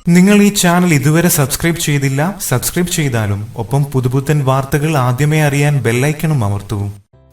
നിങ്ങൾ ഈ ചാനൽ ഇതുവരെ സബ്സ്ക്രൈബ് ചെയ്തില്ല, സബ്സ്ക്രൈബ് ചെയ്താലും ഒപ്പം പുതുപുത്തൻ വാർത്തകൾ ആദ്യമേ അറിയാൻ ബെല്ലൈക്കണും അമർത്തൂ.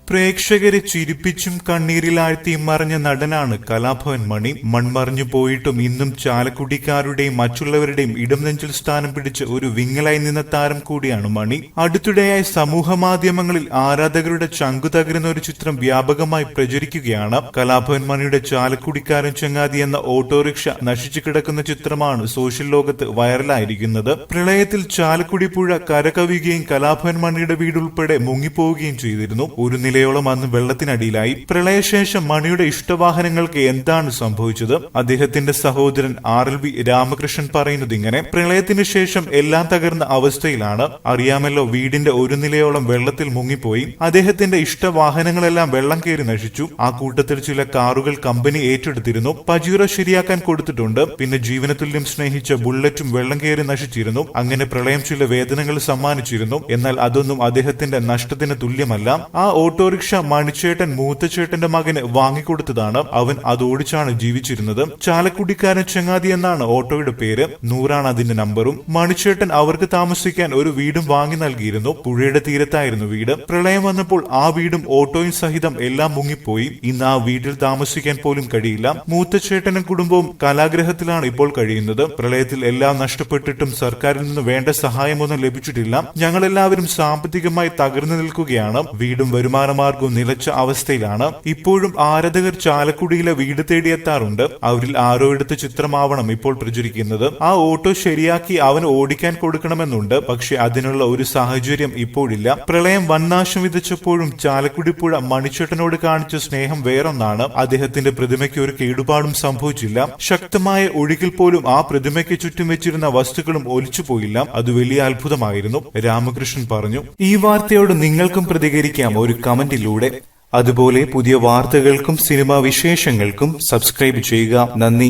പ്രേക്ഷകരെ ചിരിപ്പിച്ചും കണ്ണീരിലാഴ്ത്തിയും മറിഞ്ഞ നടനാണ് കലാഭവൻ മണി. മൺമറിഞ്ഞു പോയിട്ടും ഇന്നും ചാലക്കുടിക്കാരുടെയും മറ്റുള്ളവരുടെയും ഇടം നെഞ്ചിൽ സ്ഥാനം പിടിച്ച ഒരു വിങ്ങലായി നിന്ന താരം കൂടിയാണ് മണി. അടുത്തിടെയായി സമൂഹ മാധ്യമങ്ങളിൽ ആരാധകരുടെ ചങ്കു തകരുന്ന ഒരു ചിത്രം വ്യാപകമായി പ്രചരിക്കുകയാണ്. കലാഭവൻ മണിയുടെ ചാലക്കുടിക്കാരൻ ചങ്ങാതി എന്ന ഓട്ടോറിക്ഷ നശിച്ചു കിടക്കുന്ന ചിത്രമാണ് സോഷ്യൽ ലോകത്ത് വൈറലായിരിക്കുന്നത്. പ്രളയത്തിൽ ചാലക്കുടി പുഴ കരകവിയുകയും കലാഭവൻ മണിയുടെ വീടുൾപ്പെടെ മുങ്ങിപ്പോവുകയും ചെയ്തിരുന്നു. ഒരു നിലയോളം അന്ന് വെള്ളത്തിനടിയിലായി. പ്രളയശേഷം മണിയുടെ ഇഷ്ടവാഹനങ്ങൾക്ക് എന്താണ് സംഭവിച്ചത്? അദ്ദേഹത്തിന്റെ സഹോദരൻ RLV രാമകൃഷ്ണൻ പറയുന്നത് ഇങ്ങനെ: പ്രളയത്തിന് ശേഷം എല്ലാം തകർന്ന അവസ്ഥയിലാണ്. അറിയാമല്ലോ, വീടിന്റെ ഒരു നിലയോളം വെള്ളത്തിൽ മുങ്ങിപ്പോയി. അദ്ദേഹത്തിന്റെ ഇഷ്ടവാഹനങ്ങളെല്ലാം വെള്ളം കയറി നശിച്ചു. ആ കൂട്ടത്തിൽ ചില കാറുകൾ കമ്പനി ഏറ്റെടുത്തിരുന്നു. പജീറ ശരിയാക്കാൻ കൊടുത്തിട്ടുണ്ട്. പിന്നെ ജീവനതുല്യം സ്നേഹിച്ച ബുള്ളറ്റും വെള്ളം കയറി നശിച്ചിരുന്നു. അങ്ങനെ പ്രളയം ചില വേദനകൾ സമ്മാനിച്ചിരുന്നു. എന്നാൽ അതൊന്നും അദ്ദേഹത്തിന്റെ നഷ്ടത്തിന് തുല്യമല്ല. ആ ഓട്ടോറിക്ഷ മണിച്ചേട്ടൻ മൂത്തച്ചേട്ടന്റെ മകന് വാങ്ങിക്കൊടുത്തതാണ്. അവൻ അതോടിച്ചാണ് ജീവിച്ചിരുന്നത്. ചാലക്കുടിക്കാരൻ ചങ്ങാതി എന്നാണ് ഓട്ടോയുടെ പേര്. 100 അതിന്റെ നമ്പറും. മണിച്ചേട്ടൻ അവർക്ക് താമസിക്കാൻ ഒരു വീടും വാങ്ങി നൽകിയിരുന്നു. പുഴയുടെ തീരത്തായിരുന്നു വീട്. പ്രളയം വന്നപ്പോൾ ആ വീടും ഓട്ടോയും സഹിതം എല്ലാം മുങ്ങിപ്പോയി. ഇന്ന് ആ വീട്ടിൽ താമസിക്കാൻ പോലും കഴിയില്ല. മൂത്തച്ചേട്ടനും കുടുംബവും കലാഗ്രഹത്തിലാണ് ഇപ്പോൾ കഴിയുന്നത്. പ്രളയത്തിൽ എല്ലാം നഷ്ടപ്പെട്ടിട്ടും സർക്കാരിൽ നിന്ന് വേണ്ട സഹായമൊന്നും ലഭിച്ചിട്ടില്ല. ഞങ്ങളെല്ലാവരും സാമ്പത്തികമായി തകർന്നു നിൽക്കുകയാണ്. വീടും വരുമാനമാർഗവും നിലച്ച അവസ്ഥയിലാണ്. ഇപ്പോഴും ആരാധകർ ചാലക്കുടിയിലെ വീട് തേടിയെത്താറുണ്ട്. അവരിൽ ആരോ എടുത്ത ചിത്രമാവണം ഇപ്പോൾ പ്രചരിക്കുന്നത്. ആ ഓട്ടോ ശരിയാക്കി അവന് ഓടിക്കാൻ കൊടുക്കണമെന്നുണ്ട്. പക്ഷെ അതിനുള്ള ഒരു സാഹചര്യം ഇപ്പോഴില്ല. പ്രളയം വന്നാശം വിതച്ചപ്പോഴും ചാലക്കുടി പുഴ മണിച്ചേട്ടനോട് കാണിച്ച സ്നേഹം വേറൊന്നാണ്. അദ്ദേഹത്തിന്റെ പ്രതിമയ്ക്ക് ഒരു കേടുപാടും സംഭവിച്ചില്ല. ശക്തമായ ഒഴുകിൽ പോലും ആ പ്രതിമയ്ക്ക് ചുറ്റും വെച്ചിരുന്ന വസ്തുക്കളും ഒലിച്ചുപോയില്ല. അത് വലിയ അത്ഭുതമായിരുന്നു, രാമകൃഷ്ണൻ പറഞ്ഞു. ഈ വാർത്തയോട് നിങ്ങൾക്കും പ്രതികരിക്കാം ഒരു കമന്റിലൂടെ. അതുപോലെ പുതിയ വാർത്തകൾക്കും സിനിമാ വിശേഷങ്ങൾക്കും സബ്സ്ക്രൈബ് ചെയ്യുക. നന്ദി.